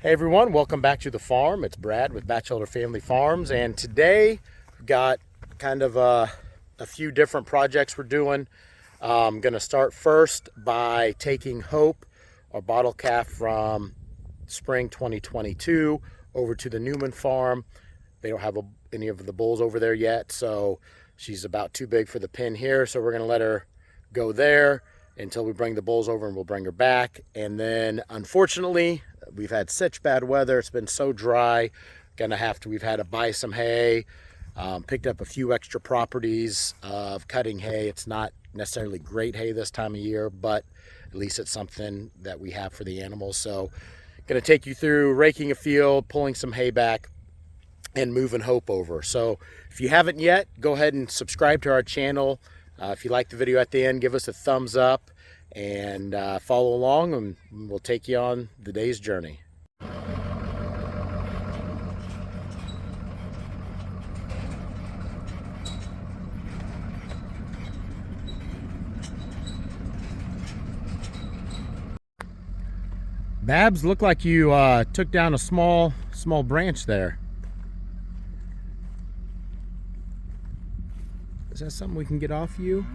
Hey everyone, welcome back to the farm. It's Brad with Batchelder Family Farms, and today we've got kind of a few different projects we're doing. I'm going to start first by taking Hope, our bottle calf from spring 2022, over to the Newman farm. They don't have any of the bulls over there yet, so she's about too big for the pen here, so we're going to let her go there until we bring the bulls over, and we'll bring her back. And then unfortunately, we've had such bad weather. It's been so dry. We've had to buy some hay. Picked up a few extra properties of cutting hay. It's not necessarily great hay this time of year, but at least it's something that we have for the animals. So going to take you through raking a field, pulling some hay back, and moving Hope over. So if you haven't yet, go ahead and subscribe to our channel. If you like the video at the end, give us a thumbs up and follow along, and we'll take you on the day's journey. Babs, looked like you took down a small branch there. Is that something we can get off you?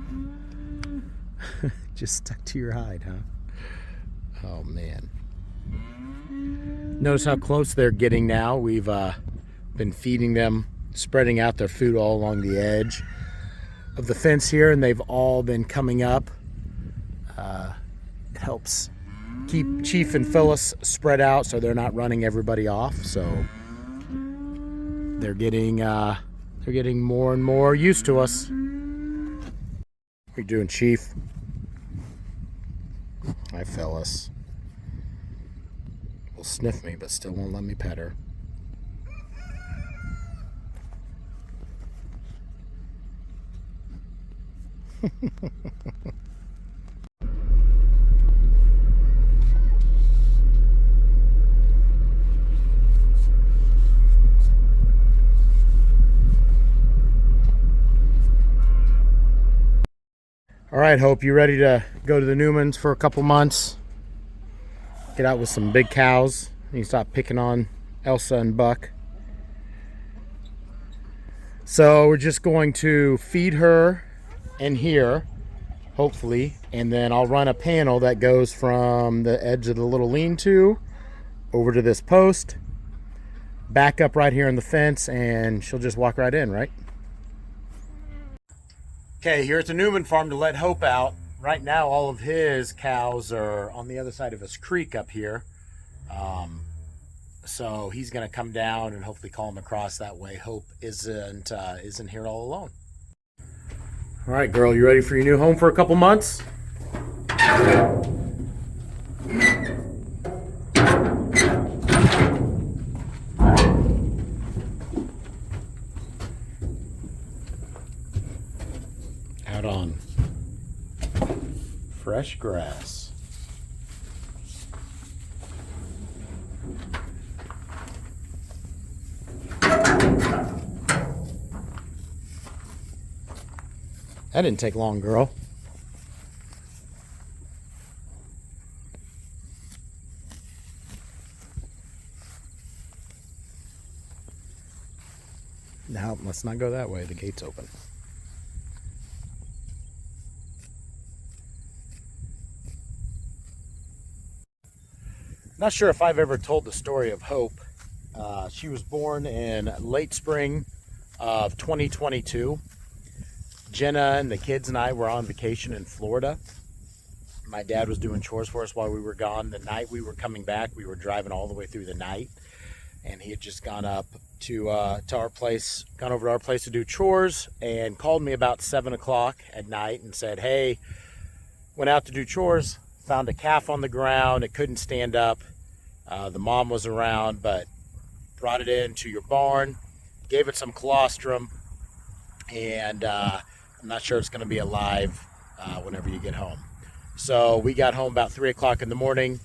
Just stuck to your hide, huh? Oh man. Notice how close they're getting now. We've been feeding them, spreading out their food all along the edge of the fence here, and they've all been coming up. It helps keep Chief and Phyllis spread out so they're not running everybody off. So they're getting more and more used to us. What are you doing, Chief? Hi, Phyllis. Will sniff me, but still won't let me pet her. All right, Hope, you ready to go to the Newmans for a couple months? Get out with some big cows. You stop picking on Elsa and Buck. So we're just going to feed her in here, hopefully, and then I'll run a panel that goes from the edge of the little lean-to over to this post, back up right here on the fence, and she'll just walk right in, right? Okay, here at the Newman farm to let Hope out. Right now, all of his cows are on the other side of his creek up here. So he's going to come down and hopefully call him across that way. Hope isn't here all alone. All right, girl, you ready for your new home for a couple months? Out on fresh grass. That didn't take long, girl. Now, let's not go that way. The gate's open. Not sure if I've ever told the story of Hope. She was born in late spring of 2022. Jenna and the kids and I were on vacation in Florida. My dad was doing chores for us while we were gone. The night we were coming back, we were driving all the way through the night, and he had just gone up to our place, gone over to our place to do chores, and called me about 7 o'clock at night and said, "Hey, went out to do chores, found a calf on the ground. It couldn't stand up. The mom was around, but brought it into your barn, gave it some colostrum, and I'm not sure it's going to be alive whenever you get home." So we got home about 3 o'clock in the morning.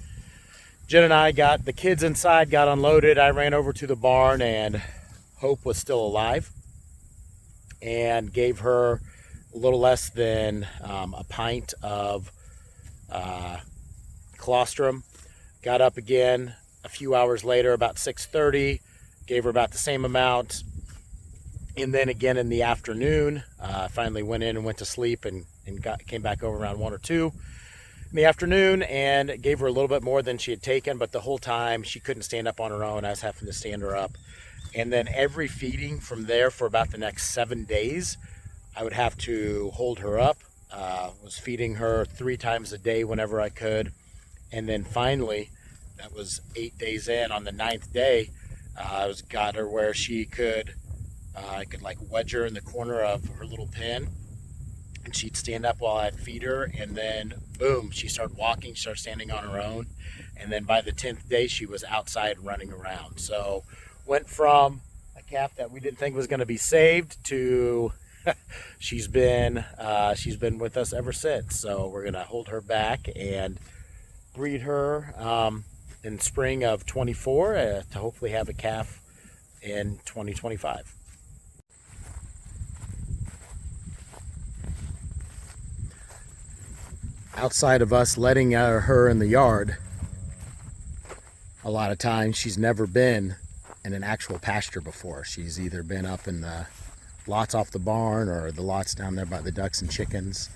Jen and I got the kids inside, got unloaded. I ran over to the barn, and Hope was still alive, and gave her a little less than a pint of colostrum. Got up again, a few hours later, about 6:30, gave her about the same amount. And then again in the afternoon, finally went in and went to sleep and came back over around 1 or 2 in the afternoon and gave her a little bit more than she had taken, but the whole time she couldn't stand up on her own. I was having to stand her up. And then every feeding from there for about the next 7 days, I would have to hold her up. Was feeding her 3 times a day whenever I could. And then finally, that was 8 days in, on the 9th day, got her where she could, I could like wedge her in the corner of her little pen, and she'd stand up while I'd feed her, and then boom, she started walking, she started standing on her own. And then by the 10th day, she was outside running around. So went from a calf that we didn't think was going to be saved to she's been with us ever since. So we're going to hold her back and breed her in spring of 24 to hopefully have a calf in 2025. Outside of us letting her in the yard, a lot of times she's never been in an actual pasture before. She's either been up in the lots off the barn or the lots down there by the ducks and chickens.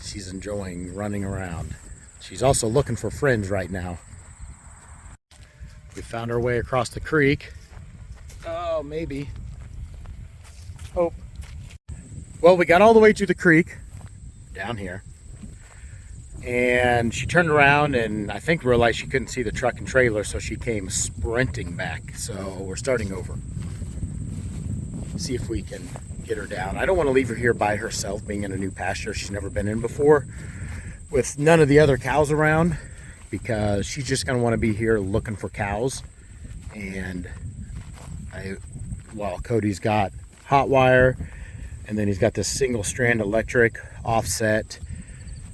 She's enjoying running around. She's also looking for friends right now. We found our way across the creek. Oh, maybe. Hope. Well, we got all the way to the creek down here, and she turned around and I think realized she couldn't see the truck and trailer, so she came sprinting back. So we're starting over. See if we can get her down. I don't want to leave her here by herself, being in a new pasture she's never been in before, with none of the other cows around, because she's just going to want to be here looking for cows. And Cody's got hot wire, and then he's got this single strand electric offset.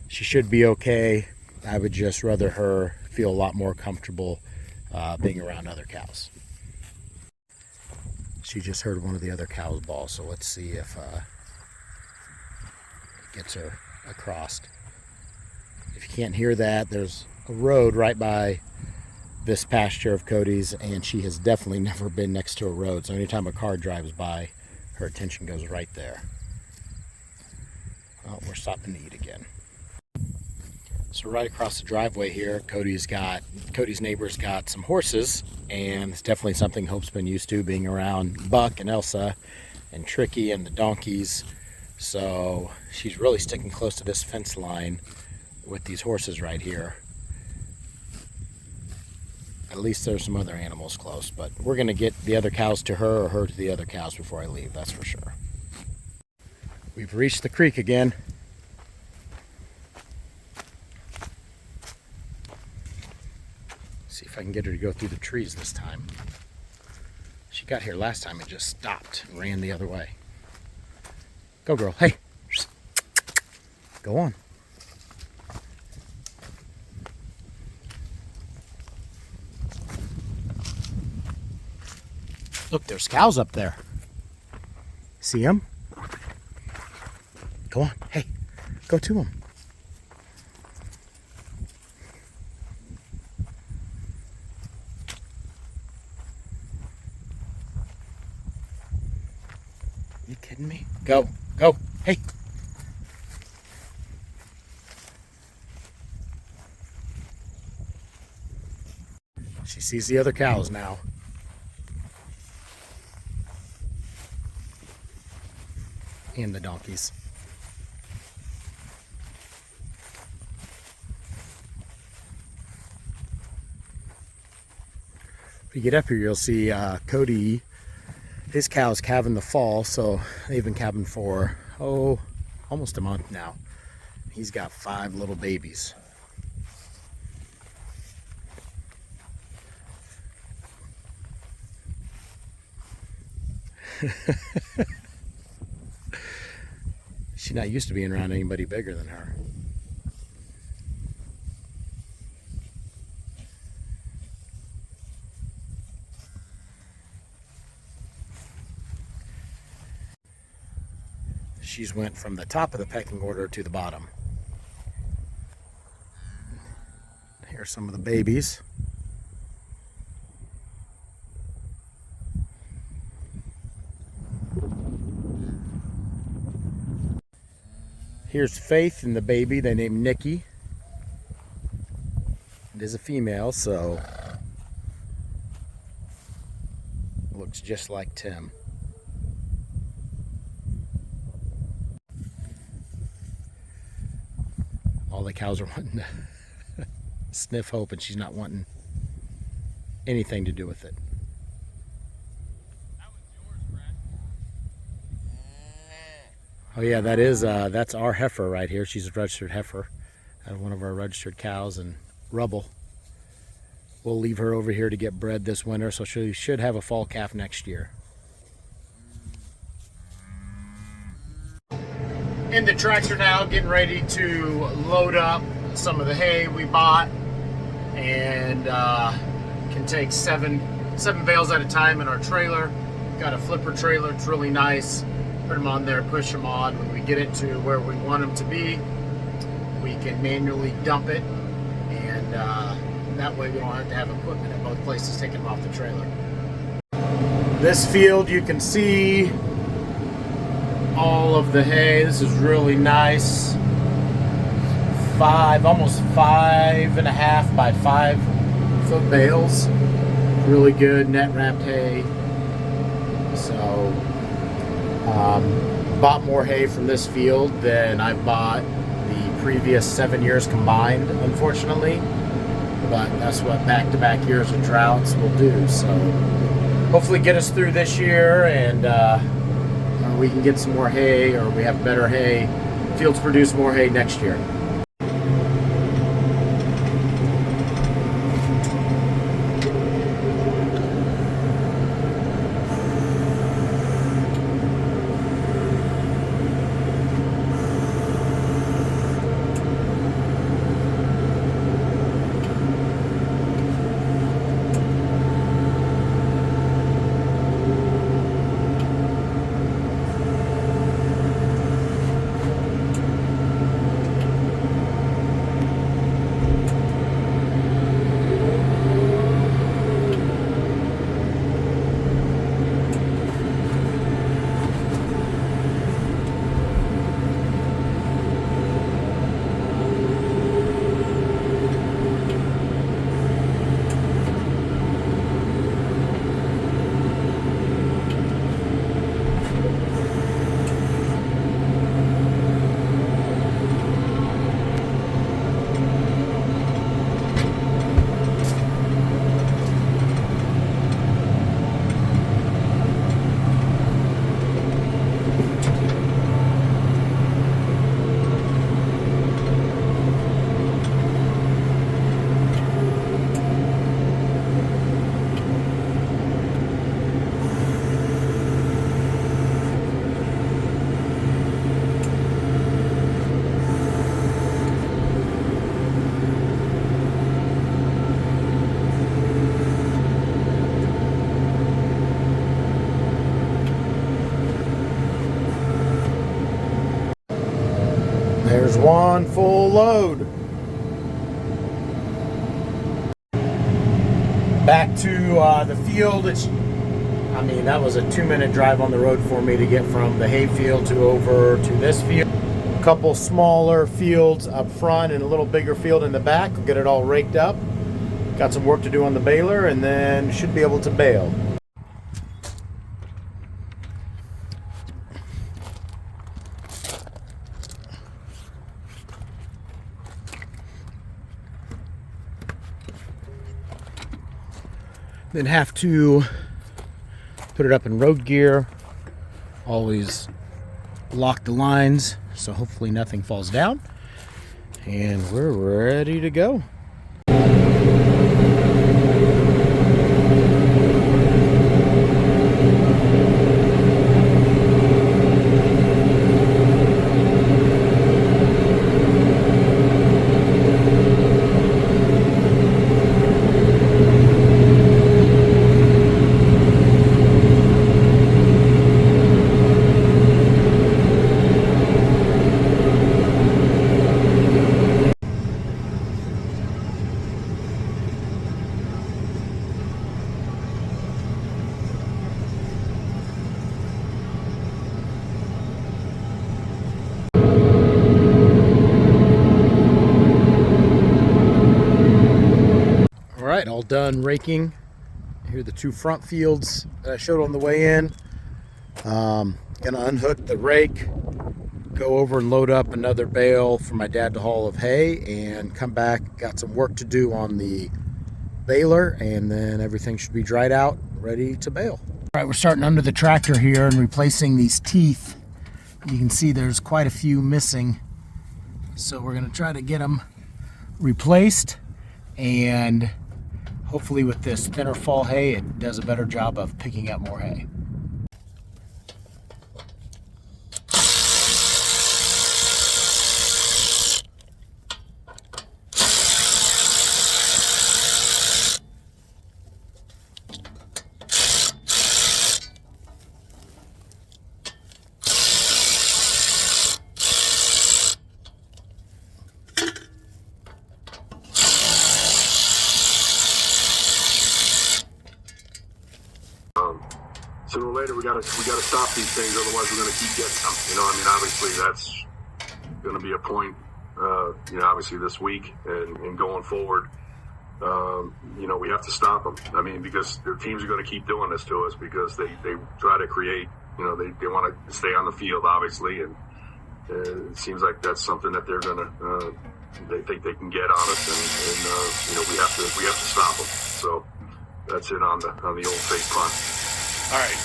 She should be okay. I would just rather her feel a lot more comfortable being around other cows. She just heard one of the other cows bawl, so let's see if it gets her across. If you can't hear that, there's a road right by this pasture of Cody's, and she has definitely never been next to a road, so anytime a car drives by, her attention goes right there. Oh, we're stopping to eat again. So right across the driveway here, Cody's neighbor's got some horses, and it's definitely something Hope's been used to, being around Buck and Elsa and Tricky and the donkeys. So she's really sticking close to this fence line with these horses right here. At least there's some other animals close, but we're going to get the other cows to her, or her to the other cows before I leave, that's for sure. We've reached the creek again. See if I can get her to go through the trees this time. She got here last time and just stopped and ran the other way. Go, girl. Hey. Go on. Look, there's cows up there. See them? Go on. Hey, go to them. You kidding me? Go, go. Hey. She sees the other cows now. And the donkeys. If you get up here, you'll see Cody, his cows calve in the fall, so they've been calving for, almost a month now. He's got 5 little babies. She's not used to being around anybody bigger than her. She's went from the top of the pecking order to the bottom. There's some of the babies. Here's Faith and the baby they named Nikki. It is a female, so looks just like Tim. All the cows are wanting to sniff Hope, and she's not wanting anything to do with it. Oh yeah, that's our heifer right here. She's a registered heifer, one of our registered cows, and Rubble. We'll leave her over here to get bred this winter, so she should have a fall calf next year. In the tractor now, getting ready to load up some of the hay we bought, and can take seven bales at a time in our trailer. Got a flipper trailer, it's really nice. Put them on there, push them on. When we get it to where we want them to be, we can manually dump it, and that way we don't have to have equipment at both places taking them off the trailer. This field, you can see all of the hay. This is really nice. Almost 5.5 by 5 foot bales. Really good net wrapped hay. So bought more hay from this field than I bought the previous 7 years combined, unfortunately, but that's what back-to-back years of droughts will do. So hopefully get us through this year, and we can get some more hay, or we have better hay. Fields produce more hay next year. There's one full load. Back to the field. That was a 2-minute drive on the road for me to get from the hay field to over to this field. A couple smaller fields up front and a little bigger field in the back. We'll get it all raked up. Got some work to do on the baler, and then should be able to bale. Then have to put it up in road gear. Always lock the lines, so hopefully nothing falls down. And we're ready to go. right, all done raking. Here are the 2 front fields that I showed on the way in. Gonna unhook the rake, go over and load up another bale for my dad to haul of hay, and come back. Got some work to do on the baler, and then everything should be dried out, ready to bale. All right, we're starting under the tractor here and replacing these teeth. You can see there's quite a few missing, so we're gonna try to get them replaced, and hopefully with this thinner fall hay, it does a better job of picking up more hay. Sooner or later, we gotta stop these things. Otherwise, we're gonna keep getting them. You know, I mean, obviously, that's gonna be a point. You know, obviously this week and going forward, you know, we have to stop them. I mean, because their teams are gonna keep doing this to us because they try to create. You know, they want to stay on the field, obviously, and it seems like that's something that they're gonna. They think they can get on us, and you know, we have to stop them. So that's it on the old fake punt. All right,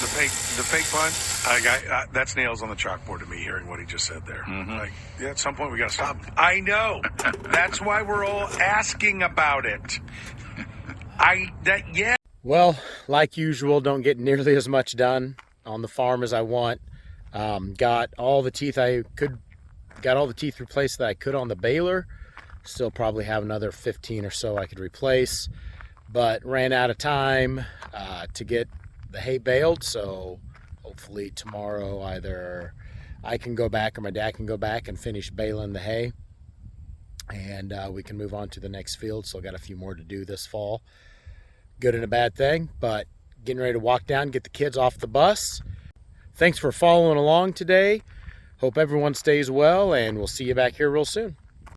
the fake punt. That's nails on the chalkboard to me. Hearing what he just said there, like, yeah, at some point we got to stop. I know. That's why we're all asking about it. Yeah. Well, like usual, don't get nearly as much done on the farm as I want. Got all the teeth replaced that I could on the baler. Still probably have another 15 or so I could replace, but ran out of time to get the hay baled, so hopefully tomorrow either I can go back or my dad can go back and finish baling the hay, and we can move on to the next field. So I got a few more to do this fall. Good and a bad thing, but getting ready to walk down, get the kids off the bus. Thanks for following along today. Hope everyone stays well, and we'll see you back here real soon.